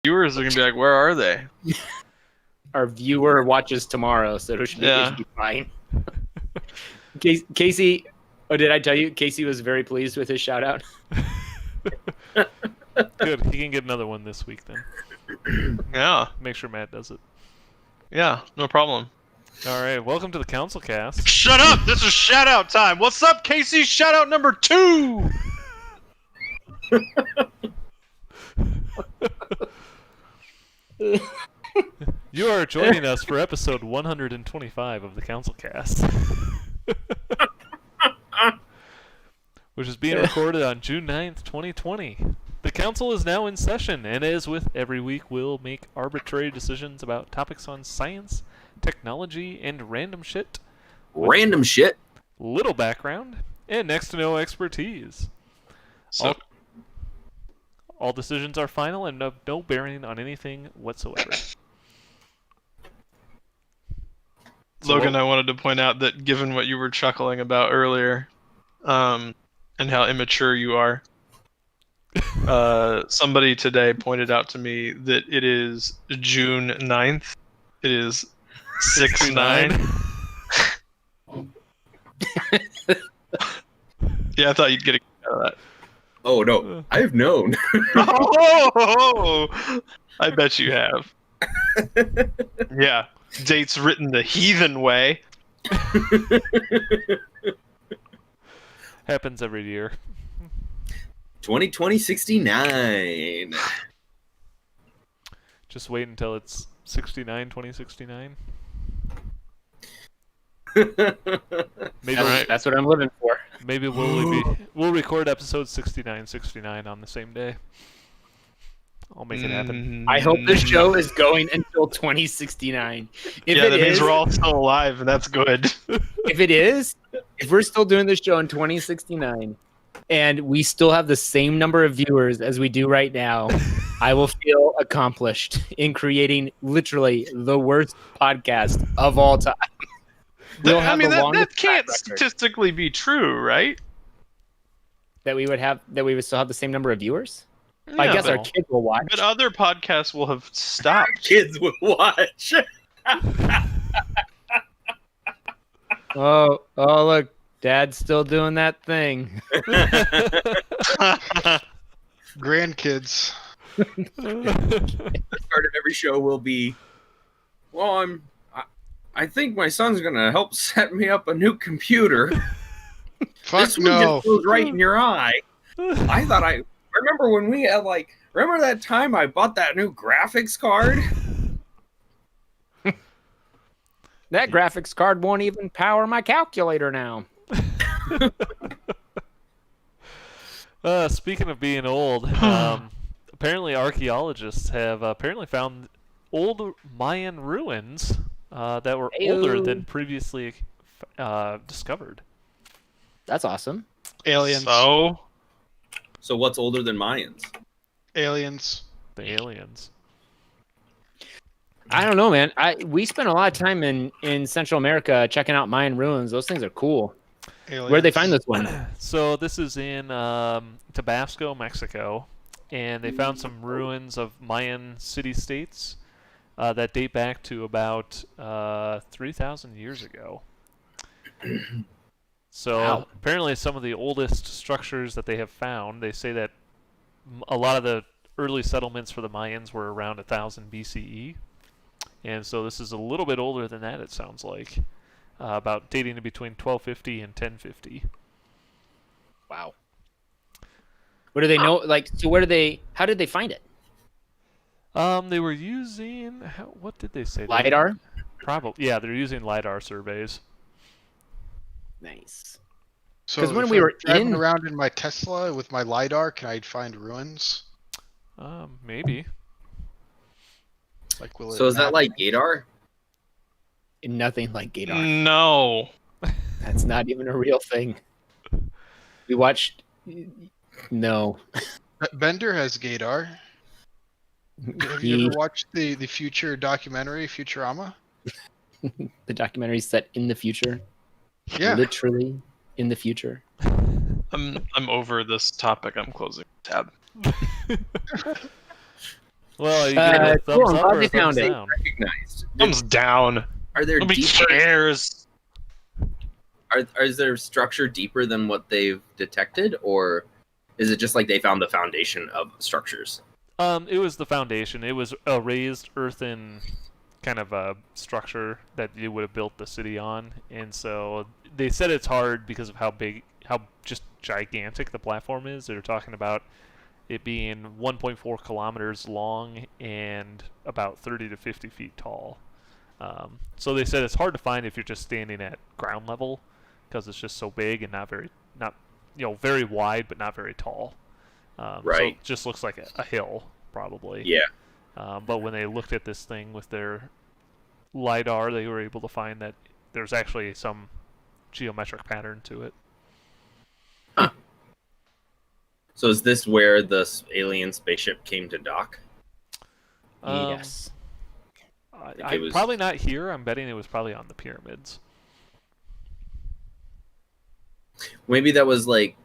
viewers are gonna be like, "Where are they?" Our viewer watches tomorrow, so it should be fine. Casey, did I tell you? Casey was very pleased with his shout out. Good. He can get another one this week then. Yeah. Make sure Matt does it. Yeah, no problem. All right. Welcome to the CouncilCast. Shut up! This is shout out time. What's up, Casey? Shout out number 2. You are joining us for episode 125 of the CouncilCast, which is being recorded on June 9th, 2020. The council is now in session, and as with every week, we'll make arbitrary decisions about topics on science, technology, and random shit. Random shit. Little background and next to no expertise. So, All decisions are final and have no bearing on anything whatsoever. Logan, I wanted to point out that given what you were chuckling about earlier, and how immature you are, somebody today pointed out to me that it is June 9th. It is 6/9. Yeah, I thought you'd get a kick out of that. Oh no, I've known. Oh, I bet you have. Yeah, dates written the heathen way. Happens every year. 2020-69. Just wait until it's 2069. Maybe That's what I'm living for. Maybe we'll record episode 69 on the same day. I'll make it happen. I hope this show is going until 2069. That means we're all still alive, and that's good. If we're still doing this show in 2069, and we still have the same number of viewers as we do right now, I will feel accomplished in creating literally the worst podcast of all time. That can't statistically be true, right? That we would still have the same number of viewers? No, I guess our kids will watch. But other podcasts will have stopped. Kids will watch. Oh, look. Dad's still doing that thing. Grandkids. The start of every show will be, well, I think my son's going to help set me up a new computer. Fuck this one no. just goes right in your eye. Remember when we had remember that time I bought that new graphics card? That graphics card won't even power my calculator now. Speaking of being old, apparently archaeologists have found old Mayan ruins that were older than previously discovered. That's awesome. Aliens. So what's older than Mayans? Aliens. The aliens. I don't know, man. We spent a lot of time in Central America checking out Mayan ruins. Those things are cool. Aliens. Where'd they find this one? So this is in Tabasco, Mexico, and they found some ruins of Mayan city-states that date back to about 3,000 years ago. So apparently some of the oldest structures that they have found, they say that a lot of the early settlements for the Mayans were around 1000 BCE. And so this is a little bit older than that, it sounds like. About dating to between 1250 and 1050. Wow. What do they know? How did they find it? They were using, what did they say? LiDAR? Probably, yeah, they're using LiDAR surveys. Nice. So Because when if we were driving around in my Tesla with my LiDAR, can I find ruins? Maybe. So is that like Gator? Nothing like Gator. No. That's not even a real thing. We watched... No. Bender has Gator. Have you ever watched the Future documentary, Futurama? The documentary set in the future. Yeah. Literally in the future. I'm over this topic. I'm closing the tab. Well, you give it a Cool, thumbs I'm up glad or they a thumbs found it. down? Recognized. Thumbs down. Are there Nobody deeper? cares. Is there structure deeper than what they've detected, or is it just like they found the foundation of structures? It was the foundation. It was a raised earthen kind of a structure that you would have built the city on, and so they said it's hard because of how just gigantic the platform is. They're talking about it being 1.4 kilometers long and about 30 to 50 feet tall. So they said it's hard to find if you're just standing at ground level because it's just so big and not very wide but not very tall. So Right. it just looks like a hill probably. Yeah. But when they looked at this thing with their LiDAR, they were able to find that there's actually some geometric pattern to it. So is this where the alien spaceship came to dock? Yes. Probably not here. I'm betting it was probably on the pyramids. Maybe that was like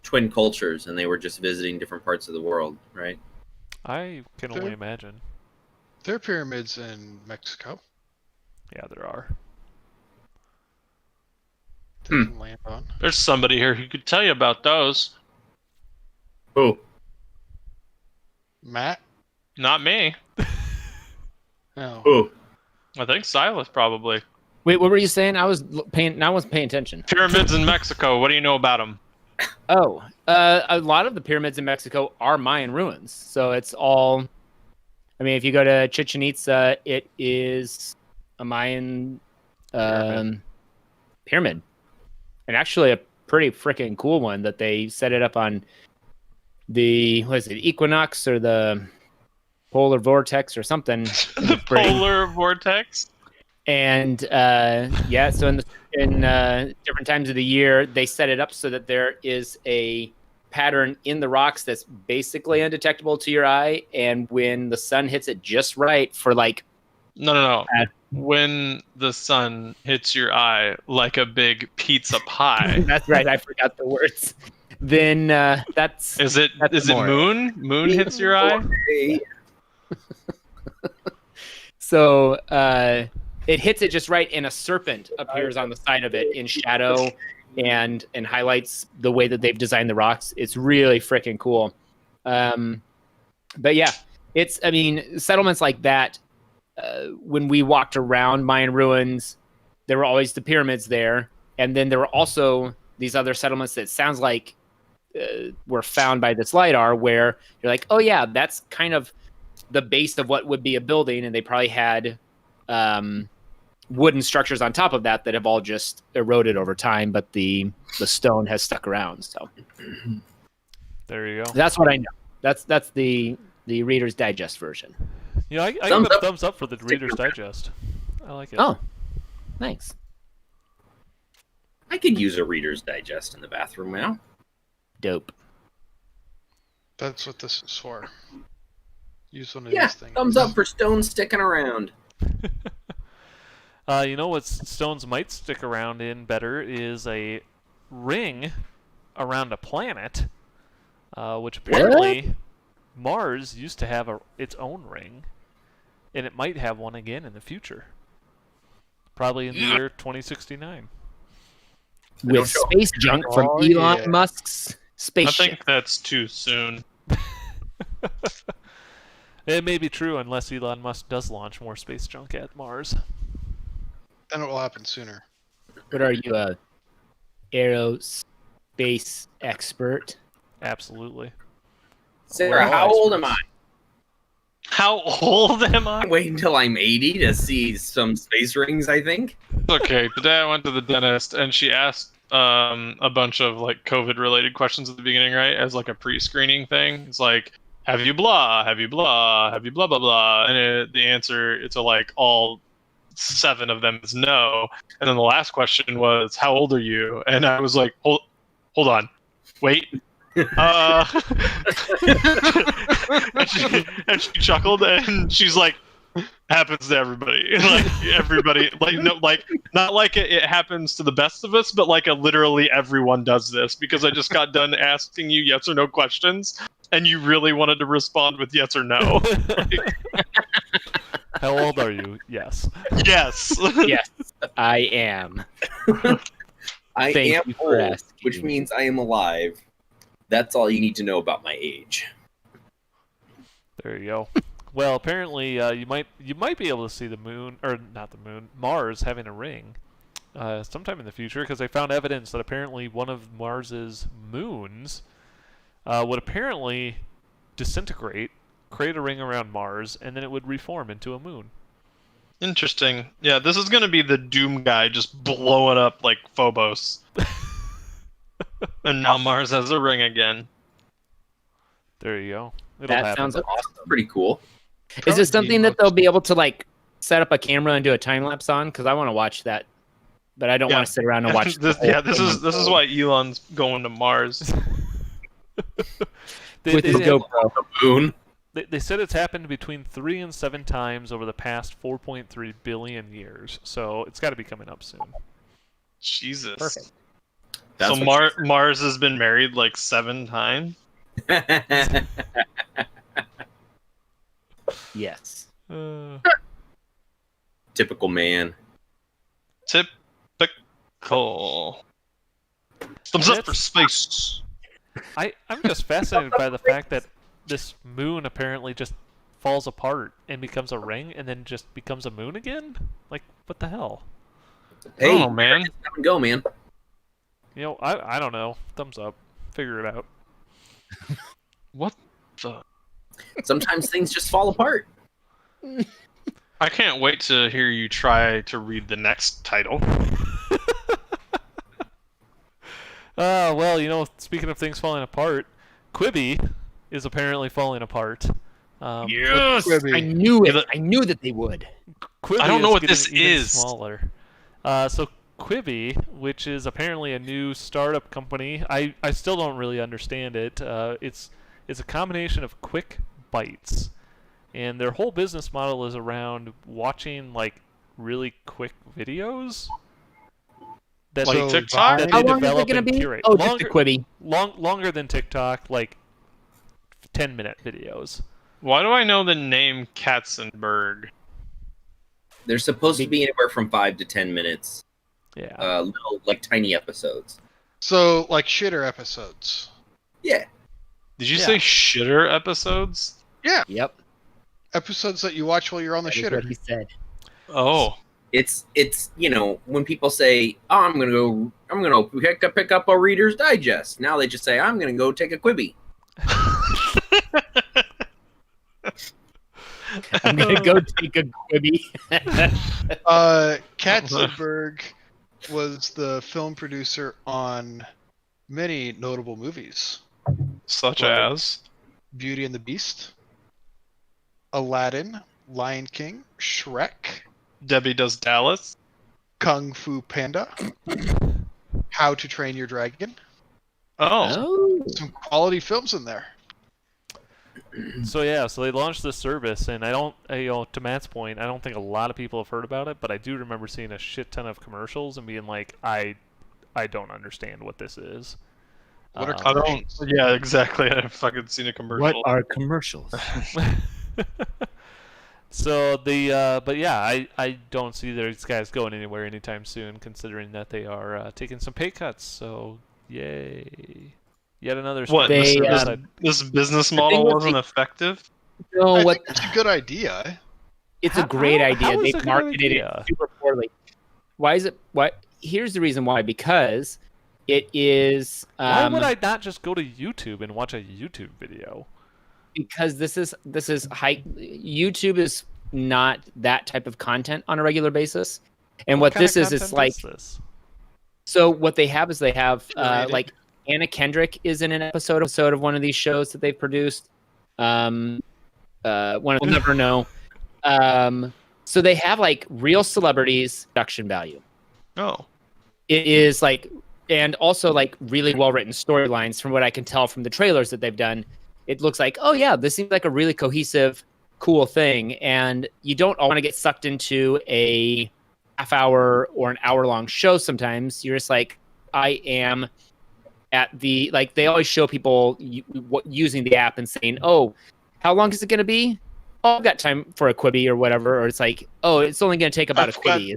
twin cultures, and they were just visiting different parts of the world, right? I can only imagine. There are pyramids in Mexico. Yeah, there are. They can land on. There's somebody here who could tell you about those. Oh, Matt? Not me. No. oh, I think Silas probably. Wait, what were you saying? I wasn't paying attention. Pyramids in Mexico. What do you know about them? Oh, a lot of the pyramids in Mexico are Mayan ruins. So it's all. I mean, if you go to Chichen Itza, it is a Mayan pyramid, and actually a pretty freaking cool one that they set it up on the equinox or the polar vortex or something. The polar vortex. And so in different times of the year, they set it up so that there is a pattern in the rocks that's basically undetectable to your eye, and when the sun hits it just right for like No. When the sun hits your eye like a big pizza pie. that's right, I forgot the words. Then that's Is it more. moon? Moon hits your eye? So it hits it just right, and a serpent appears on the side of it in shadow and highlights the way that they've designed the rocks. It's really freaking cool. But yeah, settlements like that, when we walked around Mayan ruins, there were always the pyramids there. And then there were also these other settlements that sounds like were found by this LiDAR, where you're like, oh yeah, that's kind of the base of what would be a building. And they probably had wooden structures on top of that have all just eroded over time, but the stone has stuck around. So There you go. that's what I know. That's the Reader's Digest version. I give it a thumbs up for the Reader's Digest. I like it. Oh, thanks. I could use a Reader's Digest in the bathroom now. Dope. That's what this is for. Use one of Yeah, these things. thumbs up for Stone sticking around. You know what stones might stick around in better is a ring around a planet, which apparently Mars used to have its own ring, and it might have one again in the future. Probably in the year 2069. With space junk from Elon Musk's I spaceship. think that's too soon. It may be true unless Elon Musk does launch more space junk at Mars. Then it will happen sooner. What are you, a aerospace expert? Absolutely. Sarah, how old am I? How old am I? Wait until I'm 80 to see some space rings, I think. Okay, today I went to the dentist and she asked a bunch of like COVID related questions at the beginning, right? As like a pre-screening thing. It's like, have you blah, have you blah, have you blah blah blah, and the answer it's like all 7 of them is no. And then the last question was, how old are you? And I was like, hold on, wait. And she chuckled and she's like, happens to everybody. Like everybody, like no, like not like it happens to the best of us, but like literally everyone does this, because I just got done asking you yes or no questions and you really wanted to respond with yes or no. How old are you? Yes. Yes. Yes, I am. I Thank am you for old, asking. which means I am alive. That's all you need to know about my age. There you go. Well, apparently you might be able to see the moon, or not the moon, Mars having a ring sometime in the future, because they found evidence that apparently one of Mars's moons would apparently disintegrate, create a ring around Mars, and then it would reform into a moon. Interesting. Yeah, this is gonna be the Doom guy just blowing up like Phobos. And now Mars has a ring again. There you go. It'll That happen. sounds Awesome. Pretty cool. Is this something that they'll be able to like set up a camera and do a time lapse on? Because I want to watch that, but I don't want to sit around and watch. this is why Elon's going to Mars. with his GoPro. Moon. They said it's happened between 3 and 7 times over the past 4.3 billion years, so it's got to be coming up soon. Jesus. Perfect. That's So what Mars has been married like 7 times. Yes. Typical man. Typical. Thumbs up for space. I'm just fascinated by the fact that this moon apparently just falls apart and becomes a ring and then just becomes a moon again? Like, what the hell? Hey, Oh, man. Come and go, man. You know, I don't know. Thumbs up. Figure it out. What the? Sometimes things just fall apart. I can't wait to hear you try to read the next title. Well, you know, speaking of things falling apart, Quibi is apparently falling apart. Yes, Quibi. I knew it. Yeah, I knew that they would. Quibi I don't know is what getting this even is. Smaller. So Quibi, which is apparently a new startup company, I still don't really understand it. It's a combination of quick bites, and their whole business model is around watching like really quick videos. That Like they, TikTok? that How they long is it develop going and to be? curate. Oh, just a Quibi. Longer than TikTok, like 10-minute videos. Why do I know the name Katzenberg? They're supposed to be anywhere from 5 to 10 minutes. Yeah. Little, like, tiny episodes. So, like shitter episodes. Yeah. Did you Yeah. say shitter episodes? Yep. Episodes that you watch while you're on the That is shitter. what he said. Oh. It's you know, when people say, "Oh, I'm gonna pick up a Reader's Digest," now they just say, "I'm gonna go take a Quibi." I'm gonna go take a Quibi. Katzenberg was the film producer on many notable movies: Such Right. as? Beauty and the Beast, Aladdin, Lion King, Shrek, Debbie Does Dallas? Kung Fu Panda, How to Train Your Dragon. Oh. Oh. Some quality films in there. So yeah, so they launched this service, and I don't, to Matt's point, I don't think a lot of people have heard about it, but I do remember seeing a shit ton of commercials and being like, I don't understand what this is. What are I don't. Yeah, exactly. I've fucking seen a commercial. What are commercials? So but yeah, I don't see these guys going anywhere anytime soon, considering that they are taking some pay cuts. So yay! Yet another What? startup They, service um, This business thing model with wasn't the- effective? No, I what? think it's a good idea. It's a great idea. how is They it a good marketed idea? it super poorly. Why is it? Why? Here's the reason why. Because it is. Why would I not just go to YouTube and watch a YouTube video? Because this is high. YouTube is not that type of content on a regular basis, and what kind this of is content like. this? So what they have is they have Curated. like Anna Kendrick is in an episode of one of these shows that they've produced. One of we'll never know. So they have like real celebrities production value. Oh. It is like, and also like really well written storylines from what I can tell from the trailers that they've done. It looks like, oh yeah, this seems like a really cohesive, cool thing. And you don't all want to get sucked into a half hour or an hour long show sometimes. You're just like, I am at the like they always show people using the app and saying, "Oh, how long is it going to be? Oh, I've got time for a Quibi or whatever." Or it's like, "Oh, it's only going to take about a Quibi."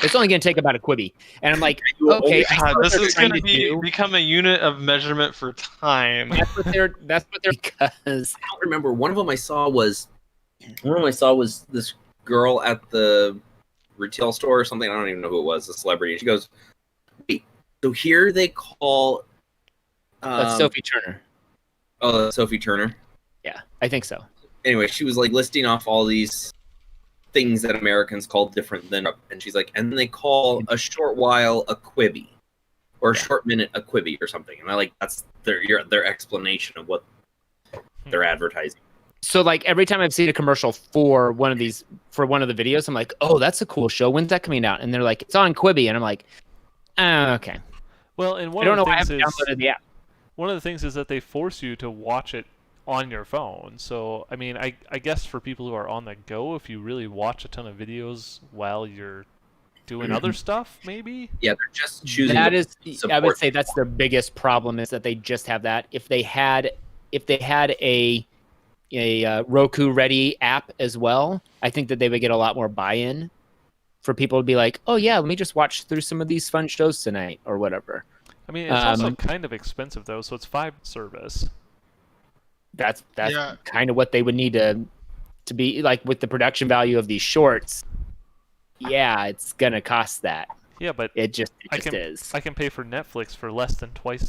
It's only going to take about a Quibi, and I'm like, okay, God, this is going to become a unit of measurement for time. That's what they're because I don't remember. One of them I saw was this girl at the retail store or something. I don't even know who it was. A celebrity. She goes, "Wait, so here they call that's Sophie Turner." Oh, that's Sophie Turner. Yeah, I think so. Anyway, she was like listing off all these things that Americans call different than, and she's like, and they call a short while a Quibi, or a short minute a Quibi or something. And I like that's their explanation of what they're advertising. So like every time I've seen a commercial for one of the videos, I'm like, oh, that's a cool show. When's that coming out? And they're like, it's on Quibi, and I'm like, oh, okay. Well, and I don't know why I haven't downloaded the app. One of the things is that they force you to watch it on your phone. So, I mean, I guess for people who are on the go, if you really watch a ton of videos while you're doing other stuff, maybe? Yeah, they're just choosing. That is, I would say that's their biggest problem is that they just have that. If they had a Roku ready app as well, I think that they would get a lot more buy-in for people to be like, oh yeah, let me just watch through some of these fun shows tonight or whatever. I mean, it's also kind of expensive though, so it's $5 service. That's kind of what they would need to be like with the production value of these shorts. Yeah, it's gonna cost that. Yeah, but it just is. I can pay for Netflix for less than twice